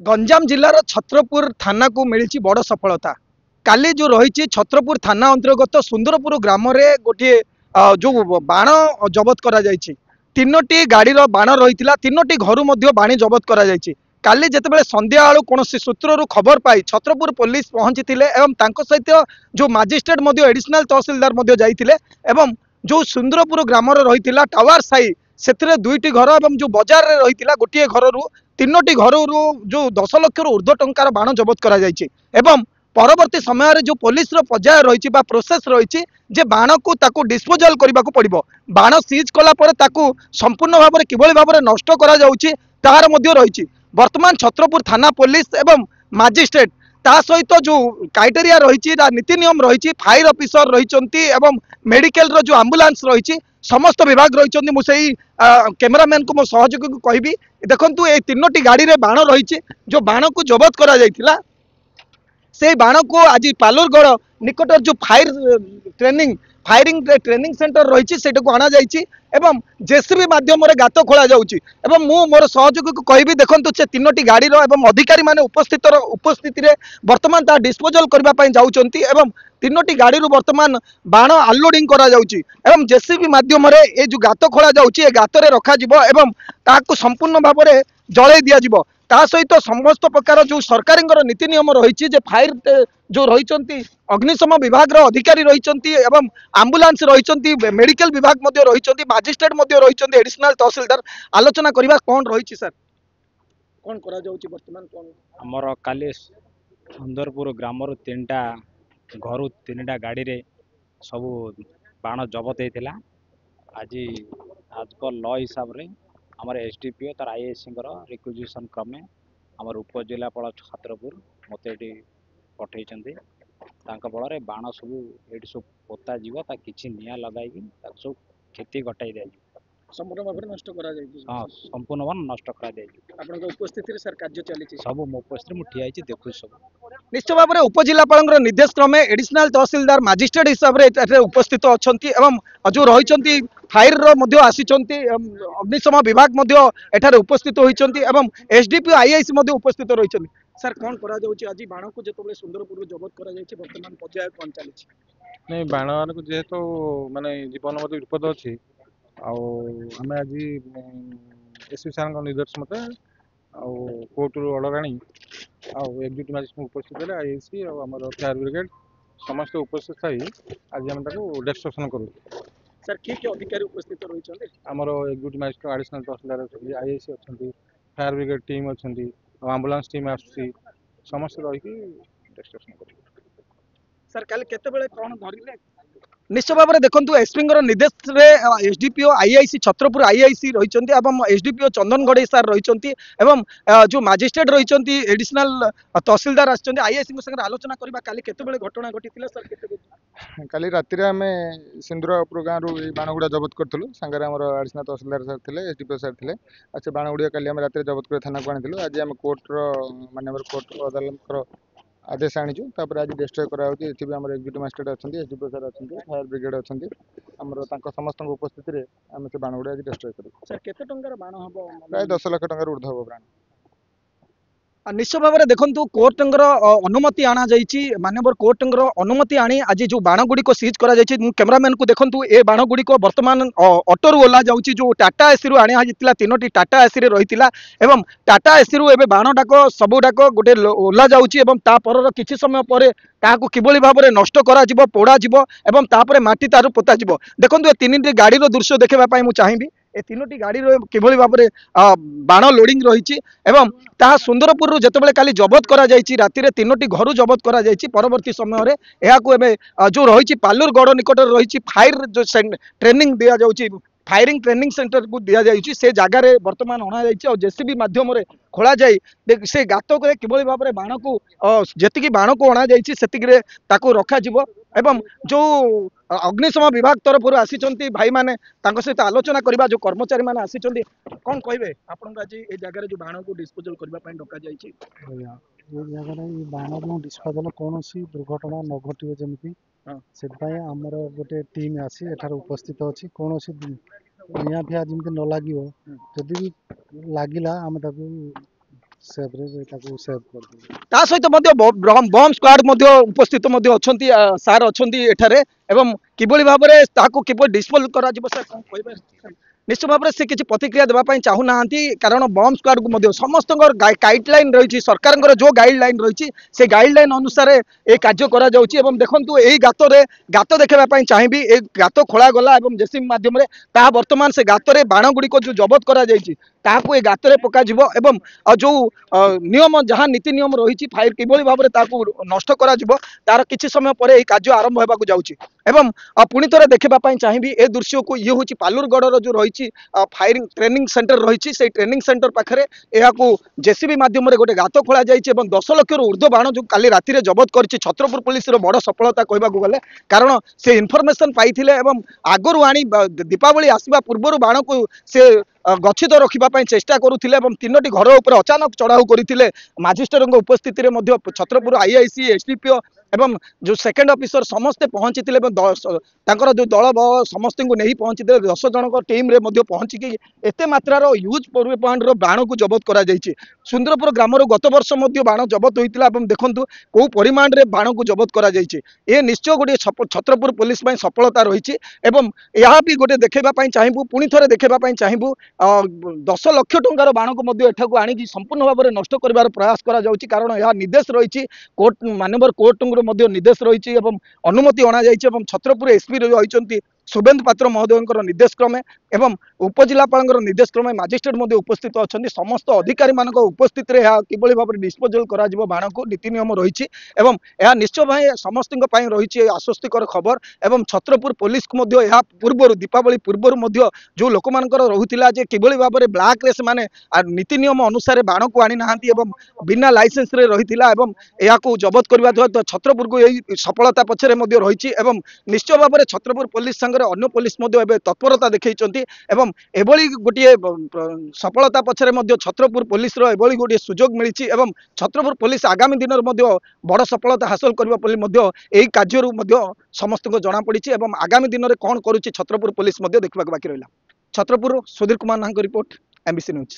गंजाम जिलार छत्रपुर थाना को मिली बड़ सफलता। काली जो रही छत्रपुर थाना अंतर्गत सुंदरपुर ग्राम रे गोटे जो बाण जबत करा तीनोटी गाड़ीर बाण रही तीनोटी घर बाणी जबत करा काली जितेबाला संध्या आलू कौन सूत्र खबर पाई छत्रपुर पुलिस पहुंची सहित जो मजिस्ट्रेट एडिशनल तहसिलदार जाइए जो सुंदरपुर ग्राम रही टावर साई से दुईटी घर और जो बजार में रही गोटे घर तीनोटी घर जो 10 लाख ऊर्ध्व टंकार बाण जबत करा परवर्ती समय जो पुलिस पर्याय रही प्रोसेस रही जे बाण को ताकू डिस्पोजल करने को पड़ो बाण सीज कलापर संपूर्ण भाव में किभली भाव में नष्ट करा तार रही वर्तमान छत्रपुर थाना पुलिस एवं मजिस्ट्रेट ता सहित जो क्राइटेरिया रही नीति नियम रही फायर ऑफिसर रही मेडिकल रो जो एम्बुलेंस रही समस्त विभाग रही मुझे कैमरामैन को मो सहयोगी को कहबी देखंतु ए तीनोटी गाड़ी रे बाण रही जो बाण को जबत करा जायतिला से बाण को आज पालोरगढ़ निकट जो फायरिंग ट्रेनिंग सेंटर रही से आना एवं जेसीबी माध्यम गात खोल जाऊँगी मोर सहयोगी को कहबी देखो से तीनोटी गाड़ी अधिकारी माने उपस्थिति वर्तमान ता डिस्पोजल करने जाऊँगी तीनोटी गाड़ी वर्तमान बाण अनलोडिंग करा जाउची एवं जेसीबी माध्यम ये जो गात खोल जाऊँगी गातर रखा संपूर्ण भाव में जड़े दिज्व ता सहित समस्त प्रकार जो सरकार नीति नियम रही फायर जो रही अग्निशम विभाग अधिकारी रही आंबुलांस रही मेडिकल विभाग रही मजिस्ट्रेट रही एडिशनल तहसिलदार आलोचना करवा कौन रही सर कौन करा जाउची वर्तमान कौन आमर काली सुंदरपुर ग्राम तीनटा घर तीनटा गाड़ी रे सब बाण जबत होता आज आज को लॉ हिसाब रे आमर एसडीपीओ तार आईएससी रिक्विजिशन क्रमे आमर उपजिलापाल छत्रपुर मत ये पठे बल बाण सब ये सब पोता जीव कि निआ लगे सब क्षति घटाई दिया संपूर्ण भाव में नष्ट करा हाँ संपूर्ण भाव नष्ट कर उपस्थिति सर कार्य चली सब मो उपस्थित मुझे देखु सब निश्चित भाव में उपजिलापाल निर्देश क्रमे एडिशनल तहसिलदार मजिस्ट्रेट हिसाब से उपस्थित अच्छा जो रही फायर आसी अग्निशम विभाग एठार उपस्थित होती एसडीपीओ आईआईसी उपस्थित रही सर कौन करा जाउची आज बाण को जो सुंदरपुर जबत करा जायछि वर्तमान पर्याय कौन चली नहीं बाण मान जेहेतु माने जीवन मत विपद अच्छी आम आज एसपी सार निर्देश मत कोर्ट रू अर्डर आनी एक्जिक्यूटिव मजिस्ट्रेट उपस्थित है आईआईसी आम फायर ब्रिगेड समस्त उपस्थित थी आज आम डेस्ट्रक्शन करूँ सर किए अधिकारी उपस्थित रही आमर एक्जिक्यूटिव मजिस्ट्रेट एडिशनल तहसिलदार अच्छे आईआईसी अच्छा फायर ब्रिगेड टीम अच्छा आंबुलांस टीम आसूसी समस्त रही डेस्ट्रक्शन कर सर काले केते कौन धरले निश्चित भाव में देखो एसपी निर्देश में एसडीपीओ आईआईसी छत्रपुर आईआईसी रही एसडीपीओ चंदनगढ़ सार रही जो मजिस्ट्रेट रही एडिशनल तहसिलदार आईआईसी संगे आलोचना करवा काली केते घटना घटी सर केते काली राति आम सिंदुरापुर गाँव बाण गुड़ा जबत करूँ सांगे आम एडिशनल तहसिलदार सार थे एसडीपीओ सार थे अच्छा बाण गुड़ा काली रात जबत कर थाना को आनी आज आम कोर्टर मानव कोर्ट अदालत आदेश आनीचु आज डिस्ट्रय कराऊँगी ये आम एक्जिक्यूटिव मजिस्ट्रेट अच्छा एसडीपीओ सार अच्छा फायर ब्रिगेड अच्छा आमर समस्त उपस्थित आम से बाण गुड़ा आज डिस्ट्रय कर बाण हम प्राय 10 लाख टंकार ऊर्ध्व हम प्राण निश्चित भाव में देखो कोर्ट अनुमति आना मानव कोर्ट अनुमति आनी आज जो बाण गुड़िक सीज करा कैमरामैन को देखो ये बाण गुड़िक वर्तमान ऑटो ओला जाऊँगी जो टाटा एसी रू आना तीनोटी टाटा एसी रही टाटा एसी रू एवं बाण डाक सबूक गोटे ओला जापर किसी समय पर किभली भाव में नष्ट करा पोड़ा एवं माटी तार पोता देखो तीन गाड़ी दृश्य देखापी मुझे चाहिए ए तीनोटी गाड़ी किभली भाव में बाण लोडिंग रही सुंदरपुर जितेबाला काली जबत करा राति तीनोटी घर जबत करा परवर्ती समय जो रही पालुरगढ़ निकट रही फायर जो ट्रेनिंग दि जाऊँगी फायरिंग ट्रेनिंग सेंटर को दि जाऊँगी से जगार बर्तमान अणा और जेसीबी माध्यम खोल जाए से गात किभली भाव में बाण को जी बाण को अणा से रखा एवं जो अग्निशम विभाग तरफ आसी भाई मैंने सहित आलोचना करवा जो कर्मचारी मैंने आसी कौन कहे आपको आज ये जगह जो बाण को डिस्पोजल करने डक जगह बाण डिस्पोजल कौन दुर्घटना न घटे जमी से आमर गोटे टीम आसी एठार उपस्थित अच्छी कौन निआ फिया जमी न लगे जदि भी लगला आम ସେଭ୍ରେ ତାକୁ ସେଭ୍ କରିଦେବୁ। ତା ସହିତ ମଧ୍ୟ ବମ୍ ସ୍କ୍ୱାଡ୍ ମଧ୍ୟ ଉପସ୍ଥିତ ମଧ୍ୟ ଅଛନ୍ତି ସାର୍ ଅଛନ୍ତି ଏଠାରେ ଏବଂ କିଭଳି ଭାବରେ ତାହାକୁ କିଭଳି ଡିସ୍ପୋଜ କରାଯିବ ସାର୍ କଣ କହିବେ? ନିଶ୍ଚିତ ଭାବରେ ସେ କିଛି ପ୍ରତିକ୍ରିୟା ଦେବା ପାଇଁ ଚାହୁଁନାହାନ୍ତି କାରଣ ବମ୍ ସ୍କ୍ୱାଡକୁ ମଧ୍ୟ ସମସ୍ତଙ୍କର ଗାଇଡଲାଇନ ରହିଛି ସରକାରଙ୍କର ଯୋଉ ଗାଇଡଲାଇନ ରହିଛି ସେ ଗାଇଡଲାଇନ ଅନୁସାରେ ଏ କାର୍ଯ୍ୟ କରାଯାଉଛି ଏବଂ ଦେଖନ୍ତୁ ଏହି ଗାତରେ ଗାତ ଦେଖାଇବା ପାଇଁ ଚାହିଁବି ଏ ଗାତ ଖୋଳାଗଲା ଏବଂ ଜେସିବି ମାଧ୍ୟମରେ ତାହା ବର୍ତ୍ତମାନ ସେ ଗାତରେ ବାଣ ଗୁଡ଼ିକ ଯୋଉ ଜବତ କରାଯାଇଛି ତାହାକୁ ଏ ଗାତରେ ପକାଯିବ ଏବଂ ଯୋଉ ନିୟମ ଯାହା ନୀତି ନିୟମ ରହିଛି ଫାୟାର କିଭଳି ଭାବରେ ତାକୁ ନଷ୍ଟ କରାଯିବ ତାର କିଛି ସମୟ ପରେ ଏହି କାର୍ଯ୍ୟ ଆରମ୍ଭ ହେବାକୁ ଯାଉଛି ଏବଂ ପୁଣି ଥରେ ଦେଖିବା ପାଇଁ ଚାହିଁବି ଏ ଦୃଶ୍ୟକୁ ଇଏ ହେଉଛି ପାଲୁରଗଡ଼ର ଯୋଉ ରହିଛି ফায়ারিং ট্রেনিং সেন্টার রয়েছে সেই ট্রেনিং সেন্টার পাখে এখন জেসিবি মাধ্যমে গোটে গাত খোলা যাই এবং 10 লক্ষর ঊর্ধ্ব বাণ যে কালি রাতে জবত করেছে ছত্রপুর পুলিশের বড় সফলতা কহবাক গলে কারণ সে ইনফরমেশন পাইলে এবং আগর আনি দীপাবলি আসবা পূর্বর বাণকু সে গচ্ছিত রখিবা চেষ্টা করুলে এবং 3টি ঘর উপরে অচানক চড়াও করে মাজিস্ট্রেট উপস্থিতিরে ছত্রপুর আইআইসি এসডিপিও এবং যে সেকেন্ড অফিসর সমস্তে পৌঁছিলে এবং তাঁর যে দল সমস্ত नहीं पहुंची 10 जन टीम रे पहुंचिकी एत मात्रार यूज पॉइंट बाण को जबत करा सुंदरपुर ग्राम गत वर्ष बाण जबत होता देखु कौ परिमाण रे बाण को जबत करा ए निश्चय गोटे छत्रपुर पुलिस सफलता रही यह भी गोटे देखा चाहबू पुणी थे देखा चाहबू 10 लक्ष टंकार बाण को एठाक आणिकी संपूर्ण भाव में नष्ट कर प्रयास करा कारण यह निर्देश रही कोर्ट मानवर कोर्ट निर्देश रही अनुमति अणा छत्रपुर एसपी रही शुभेन्दु पात्र महोदय निर्देश क्रमे एवं उपजिलापाल निर्देश क्रमे मजिस्ट्रेट उपस्थित अच्छा समस्त अधिकारी मान उपस्थित किभली भाव में डिस्पोजल करा बाण को नीति नियम रही निश्चय भाई समस्त रही आश्वस्तिकर खबर एवं छत्रपुर पुलिस को पूर्व दीपावली पूर्व जो लोक मान रोला किभली भाव में ब्लैक रेस माने नीति नियम अनुसार बाण को आनी ना बिना लाइसेंस रे रही जबत करने छत्रपुर को यही सफलता पछरे रही निश्चय भाव में छत्रपुर पुलिस अन्य पुलिस तत्परता देखते एभली गोटे सफलता पछरे छत्रपुर पुलिस गोटे सुजोग मिली छत्रपुर पुलिस आगामी दिन में बड़ सफलता हासिल कर कार्य समस्त को जना पड़ी आगामी दिन में कौन करुच्ची छत्रपुर पुलिस देखा बाकी रहा। छत्रपुर सुधीर कुमार नाहक रिपोर्ट एमबीसी न्यूज।